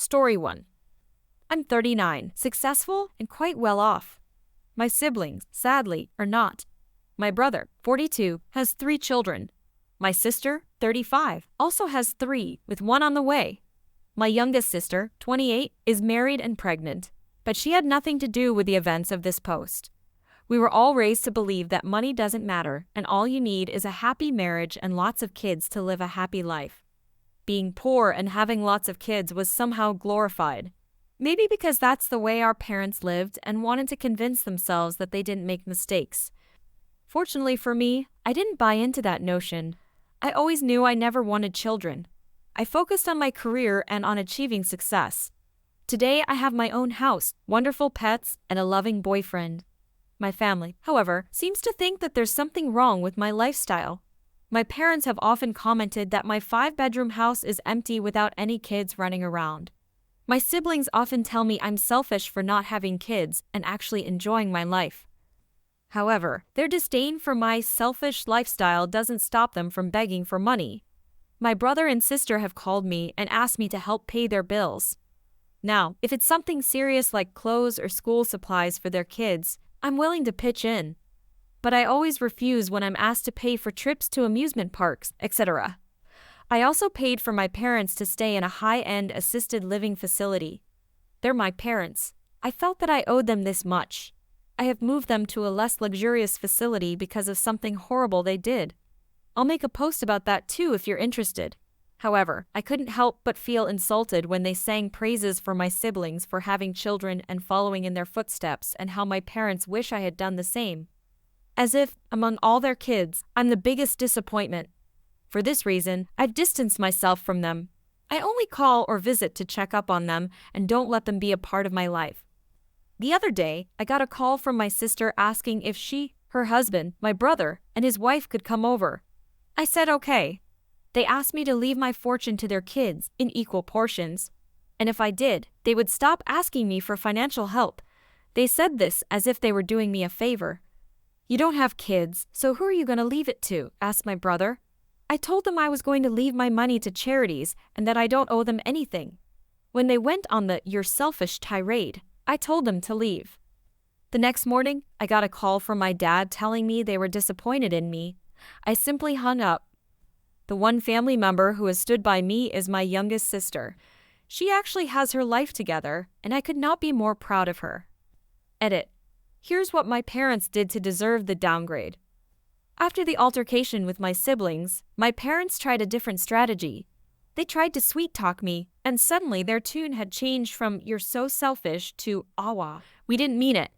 Story 1. I'm 39, successful and quite well off. My siblings, sadly, are not. My brother, 42, has 3 children. My sister, 35, also has 3, with 1 on the way. My youngest sister, 28, is married and pregnant, but she had nothing to do with the events of this post. We were all raised to believe that money doesn't matter and all you need is a happy marriage and lots of kids to live a happy life. Being poor and having lots of kids was somehow glorified. Maybe because that's the way our parents lived and wanted to convince themselves that they didn't make mistakes. Fortunately for me, I didn't buy into that notion. I always knew I never wanted children. I focused on my career and on achieving success. Today I have my own house, wonderful pets, and a loving boyfriend. My family, however, seems to think that there's something wrong with my lifestyle. My parents have often commented that my 5-bedroom house is empty without any kids running around. My siblings often tell me I'm selfish for not having kids and actually enjoying my life. However, their disdain for my selfish lifestyle doesn't stop them from begging for money. My brother and sister have called me and asked me to help pay their bills. Now, if it's something serious like clothes or school supplies for their kids, I'm willing to pitch in. But I always refuse when I'm asked to pay for trips to amusement parks, etc. I also paid for my parents to stay in a high-end assisted living facility. They're my parents. I felt that I owed them this much. I have moved them to a less luxurious facility because of something horrible they did. I'll make a post about that too if you're interested. However, I couldn't help but feel insulted when they sang praises for my siblings for having children and following in their footsteps and how my parents wish I had done the same. As if, among all their kids, I'm the biggest disappointment. For this reason, I've distanced myself from them. I only call or visit to check up on them and don't let them be a part of my life. The other day, I got a call from my sister asking if she, her husband, my brother, and his wife could come over. I said okay. They asked me to leave my fortune to their kids in equal portions. And if I did, they would stop asking me for financial help. They said this as if they were doing me a favor. You don't have kids, so who are you going to leave it to? Asked my brother. I told them I was going to leave my money to charities and that I don't owe them anything. When they went on the "you're selfish" tirade, I told them to leave. The next morning, I got a call from my dad telling me they were disappointed in me. I simply hung up. The one family member who has stood by me is my youngest sister. She actually has her life together, and I could not be more proud of her. Edit. Here's what my parents did to deserve the downgrade. After the altercation with my siblings, my parents tried a different strategy. They tried to sweet-talk me, and suddenly their tune had changed from "you're so selfish" to "awa, we didn't mean it.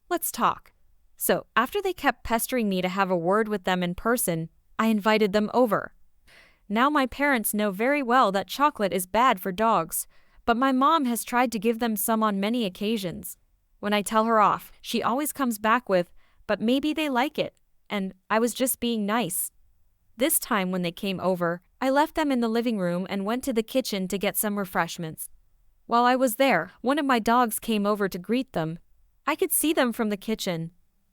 Let's talk." So, after they kept pestering me to have a word with them in person, I invited them over. Now my parents know very well that chocolate is bad for dogs, but my mom has tried to give them some on many occasions. When I tell her off, she always comes back with, "But maybe they like it," and "I was just being nice." This time when they came over, I left them in the living room and went to the kitchen to get some refreshments. While I was there, one of my dogs came over to greet them. I could see them from the kitchen.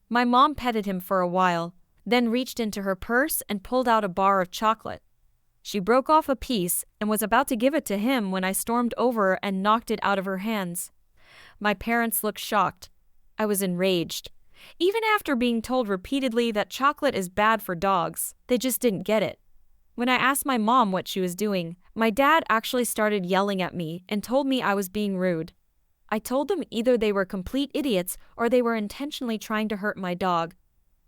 My mom petted him for a while, then reached into her purse and pulled out a bar of chocolate. She broke off a piece and was about to give it to him when I stormed over and knocked it out of her hands. My parents looked shocked. I was enraged. Even after being told repeatedly that chocolate is bad for dogs, they just didn't get it. When I asked my mom what she was doing, my dad actually started yelling at me and told me I was being rude. I told them either they were complete idiots or they were intentionally trying to hurt my dog.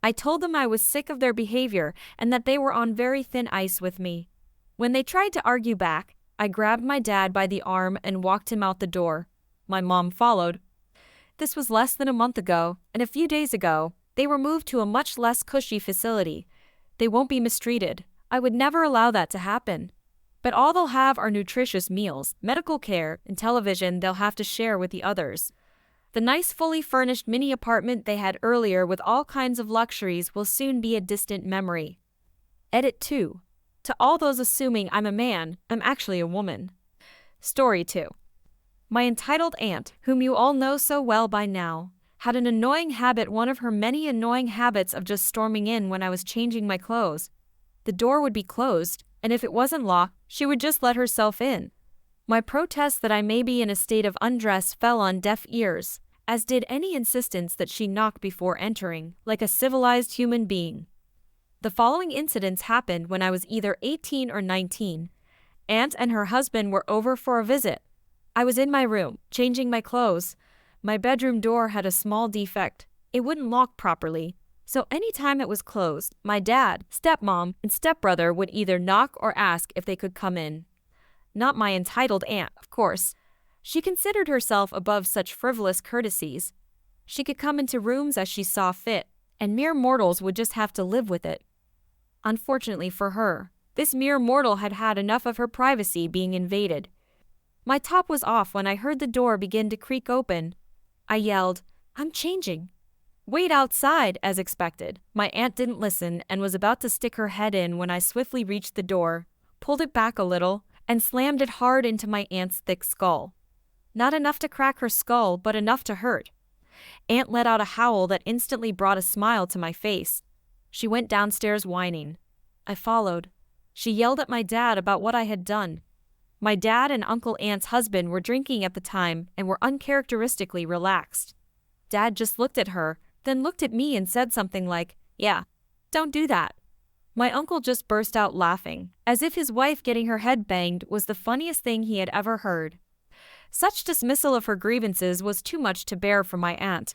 I told them I was sick of their behavior and that they were on very thin ice with me. When they tried to argue back, I grabbed my dad by the arm and walked him out the door. My mom followed. This was less than a month ago, and a few days ago, they were moved to a much less cushy facility. They won't be mistreated. I would never allow that to happen. But all they'll have are nutritious meals, medical care, and television they'll have to share with the others. The nice fully furnished mini apartment they had earlier with all kinds of luxuries will soon be a distant memory. Edit 2. To all those assuming I'm a man, I'm actually a woman. Story 2. My entitled aunt, whom you all know so well by now, had an annoying habit, one of her many annoying habits of just storming in when I was changing my clothes. The door would be closed, and if it wasn't locked, she would just let herself in. My protest that I may be in a state of undress fell on deaf ears, as did any insistence that she knock before entering, like a civilized human being. The following incidents happened when I was either 18 or 19. Aunt and her husband were over for a visit. I was in my room, changing my clothes. My bedroom door had a small defect. It wouldn't lock properly, so anytime it was closed, my dad, stepmom, and stepbrother would either knock or ask if they could come in. Not my entitled aunt, of course. She considered herself above such frivolous courtesies. She could come into rooms as she saw fit, and mere mortals would just have to live with it. Unfortunately for her, this mere mortal had had enough of her privacy being invaded. My top was off when I heard the door begin to creak open. I yelled, "I'm changing." "Wait outside," as expected. My aunt didn't listen and was about to stick her head in when I swiftly reached the door, pulled it back a little, and slammed it hard into my aunt's thick skull. Not enough to crack her skull, but enough to hurt. Aunt let out a howl that instantly brought a smile to my face. She went downstairs whining. I followed. She yelled at my dad about what I had done. My dad and Uncle Aunt's husband were drinking at the time and were uncharacteristically relaxed. Dad just looked at her, then looked at me and said something like, "Yeah, don't do that." My uncle just burst out laughing, as if his wife getting her head banged was the funniest thing he had ever heard. Such dismissal of her grievances was too much to bear for my aunt.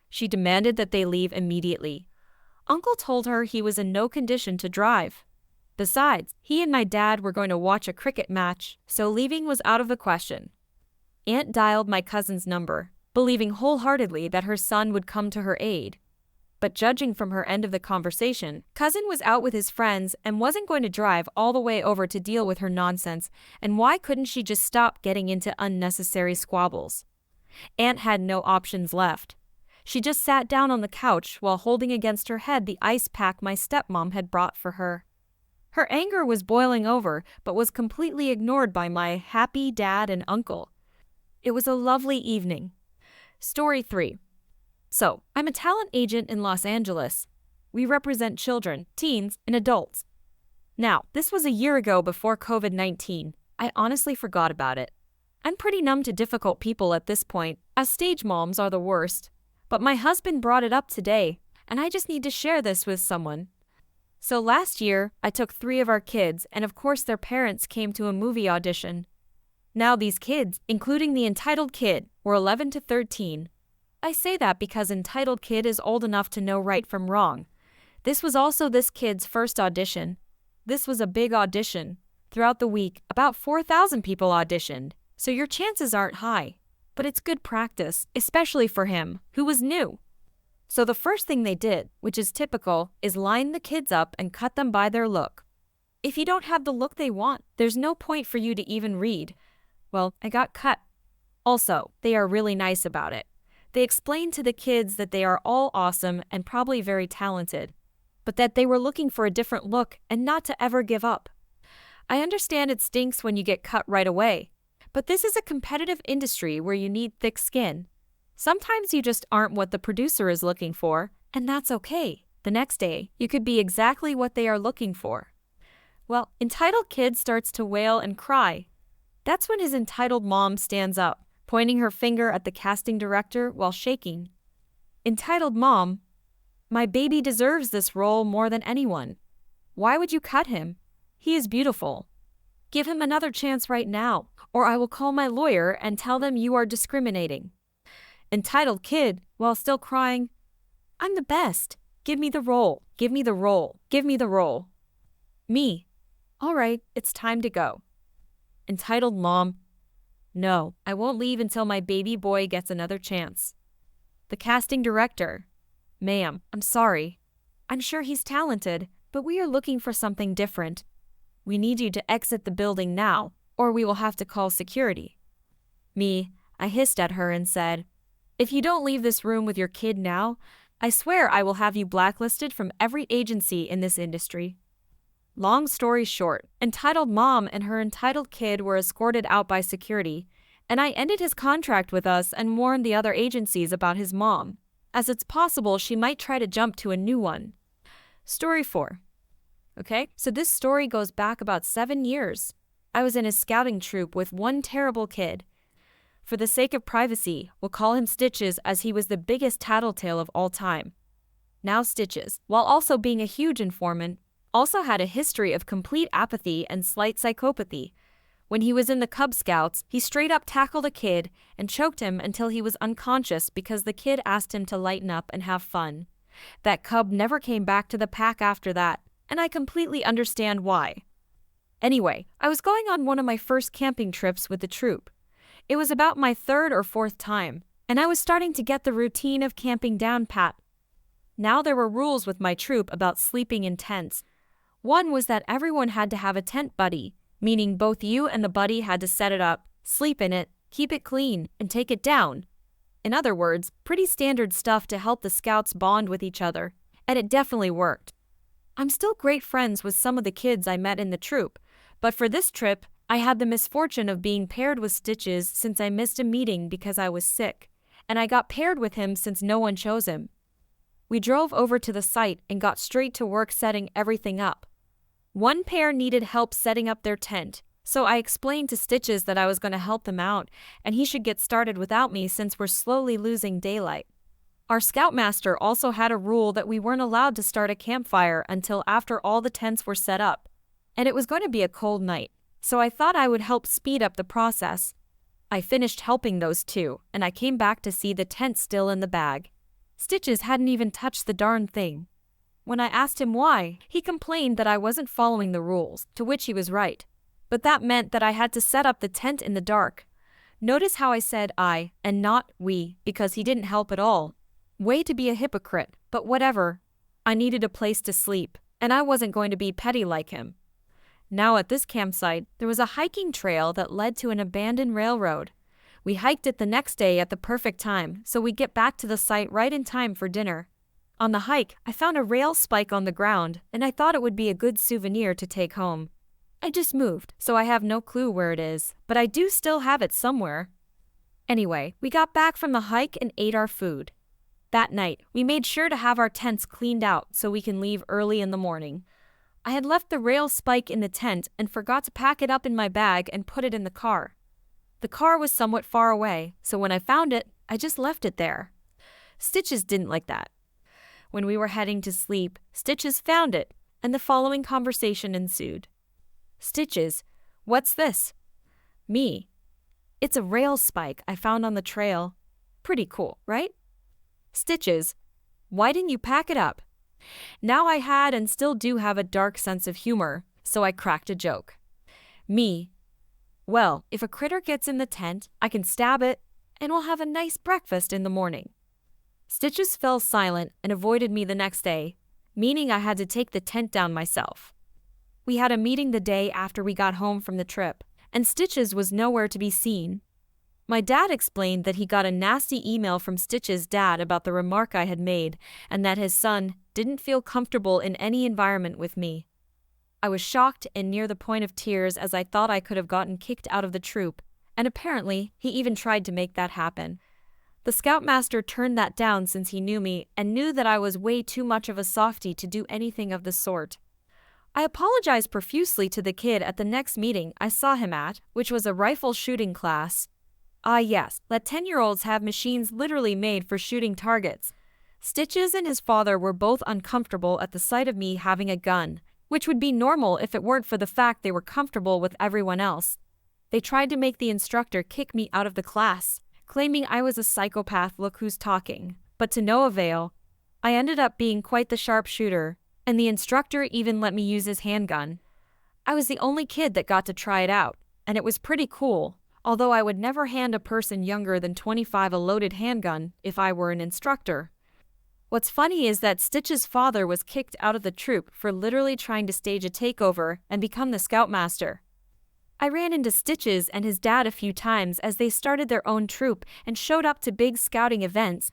She demanded that they leave immediately. Uncle told her he was in no condition to drive. Besides, he and my dad were going to watch a cricket match, so leaving was out of the question. Aunt dialed my cousin's number, believing wholeheartedly that her son would come to her aid. But judging from her end of the conversation, cousin was out with his friends and wasn't going to drive all the way over to deal with her nonsense, and why couldn't she just stop getting into unnecessary squabbles? Aunt had no options left. She just sat down on the couch while holding against her head the ice pack my stepmom had brought for her. Her anger was boiling over, but was completely ignored by my happy dad and uncle. It was a lovely evening. Story 3. So, I'm a talent agent in Los Angeles. We represent children, teens, and adults. Now, this was a year ago before COVID-19. I honestly forgot about it. I'm pretty numb to difficult people at this point, as stage moms are the worst. But my husband brought it up today, and I just need to share this with someone. So last year, I took 3 of our kids, and of course their parents came to a movie audition. Now these kids, including the entitled kid, were 11 to 13. I say that because entitled kid is old enough to know right from wrong. This was also this kid's first audition. This was a big audition. Throughout the week, about 4,000 people auditioned, so your chances aren't high. But it's good practice, especially for him, who was new. So the first thing they did, which is typical, is line the kids up and cut them by their look. If you don't have the look they want, there's no point for you to even read. Well, I got cut. Also, they are really nice about it. They explained to the kids that they are all awesome and probably very talented, but that they were looking for a different look and not to ever give up. I understand it stinks when you get cut right away, but this is a competitive industry where you need thick skin. Sometimes you just aren't what the producer is looking for, and that's okay. The next day, you could be exactly what they are looking for. Well, entitled kid starts to wail and cry. That's when his entitled mom stands up, pointing her finger at the casting director while shaking. Entitled mom, "My baby deserves this role more than anyone. Why would you cut him? He is beautiful. Give him another chance right now, or I will call my lawyer and tell them you are discriminating." Entitled kid, while still crying, "I'm the best. Give me the role. Give me the role. Give me the role." Me, "All right, it's time to go." Entitled mom, "No, I won't leave until my baby boy gets another chance." The casting director, "Ma'am, I'm sorry. I'm sure he's talented, but we are looking for something different. We need you to exit the building now, or we will have to call security." Me, I hissed at her and said, "If you don't leave this room with your kid now, I swear I will have you blacklisted from every agency in this industry." Long story short, entitled mom and her entitled kid were escorted out by security, and I ended his contract with us and warned the other agencies about his mom, as it's possible she might try to jump to a new one. Story 4. Okay, so this story goes back about 7 years. I was in a scouting troop with one terrible kid. For the sake of privacy, we'll call him Stitches, as he was the biggest tattletale of all time. Now Stitches, while also being a huge informant, also had a history of complete apathy and slight psychopathy. When he was in the Cub Scouts, he straight up tackled a kid and choked him until he was unconscious because the kid asked him to lighten up and have fun. That cub never came back to the pack after that, and I completely understand why. Anyway, I was going on one of my first camping trips with the troop. It was about my third or fourth time, and I was starting to get the routine of camping down pat. Now there were rules with my troop about sleeping in tents. One was that everyone had to have a tent buddy, meaning both you and the buddy had to set it up, sleep in it, keep it clean, and take it down. In other words, pretty standard stuff to help the scouts bond with each other, and it definitely worked. I'm still great friends with some of the kids I met in the troop, but for this trip, I had the misfortune of being paired with Stitches since I missed a meeting because I was sick, and I got paired with him since no one chose him. We drove over to the site and got straight to work setting everything up. One pair needed help setting up their tent, so I explained to Stitches that I was going to help them out and he should get started without me since we're slowly losing daylight. Our scoutmaster also had a rule that we weren't allowed to start a campfire until after all the tents were set up, and it was going to be a cold night, so I thought I would help speed up the process. I finished helping those two, and I came back to see the tent still in the bag. Stitches hadn't even touched the darn thing. When I asked him why, he complained that I wasn't following the rules, to which he was right. But that meant that I had to set up the tent in the dark. Notice how I said I, and not we, because he didn't help at all. Way to be a hypocrite, but whatever. I needed a place to sleep, and I wasn't going to be petty like him. Now at this campsite, there was a hiking trail that led to an abandoned railroad. We hiked it the next day at the perfect time, so we'd get back to the site right in time for dinner. On the hike, I found a rail spike on the ground, and I thought it would be a good souvenir to take home. I just moved, so I have no clue where it is, but I do still have it somewhere. Anyway, we got back from the hike and ate our food. That night, we made sure to have our tents cleaned out so we can leave early in the morning. I had left the rail spike in the tent and forgot to pack it up in my bag and put it in the car. The car was somewhat far away, so when I found it, I just left it there. Stitches didn't like that. When we were heading to sleep, Stitches found it, and the following conversation ensued. Stitches, what's this? Me. It's a rail spike I found on the trail. Pretty cool, right? Stitches, why didn't you pack it up? Now I had and still do have a dark sense of humor, so I cracked a joke. Me, well, if a critter gets in the tent, I can stab it, and we'll have a nice breakfast in the morning. Stitches fell silent and avoided me the next day, meaning I had to take the tent down myself. We had a meeting the day after we got home from the trip, and Stitches was nowhere to be seen. My dad explained that he got a nasty email from Stitch's dad about the remark I had made, and that his son didn't feel comfortable in any environment with me. I was shocked and near the point of tears as I thought I could have gotten kicked out of the troop, and apparently he even tried to make that happen. The scoutmaster turned that down since he knew me and knew that I was way too much of a softie to do anything of the sort. I apologized profusely to the kid at the next meeting I saw him at, which was a rifle shooting class. Ah yes, let 10-year-olds have machines literally made for shooting targets. Stitches and his father were both uncomfortable at the sight of me having a gun, which would be normal if it weren't for the fact they were comfortable with everyone else. They tried to make the instructor kick me out of the class, claiming I was a psychopath, look who's talking, but to no avail. I ended up being quite the sharpshooter, and the instructor even let me use his handgun. I was the only kid that got to try it out, and it was pretty cool. Although I would never hand a person younger than 25 a loaded handgun if I were an instructor. What's funny is that Stitch's father was kicked out of the troop for literally trying to stage a takeover and become the scoutmaster. I ran into Stitches and his dad a few times as they started their own troop and showed up to big scouting events.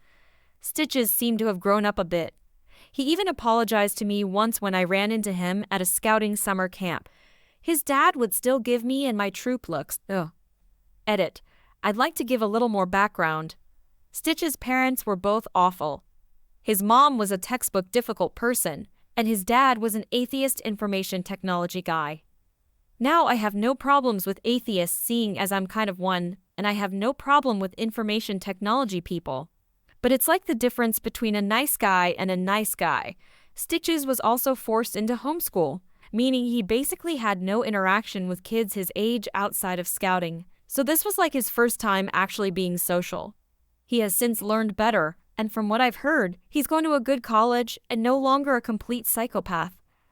Stitches seemed to have grown up a bit. He even apologized to me once when I ran into him at a scouting summer camp. His dad would still give me and my troop looks. Ugh. Edit. I'd like to give a little more background. Stitch's parents were both awful. His mom was a textbook difficult person, and his dad was an atheist information technology guy. Now I have no problems with atheists seeing as I'm kind of one, and I have no problem with information technology people. But it's like the difference between a nice guy and a nice guy. Stitches was also forced into homeschool, meaning he basically had no interaction with kids his age outside of scouting. So this was like his first time actually being social. He has since learned better, and from what I've heard, he's going to a good college and no longer a complete psychopath.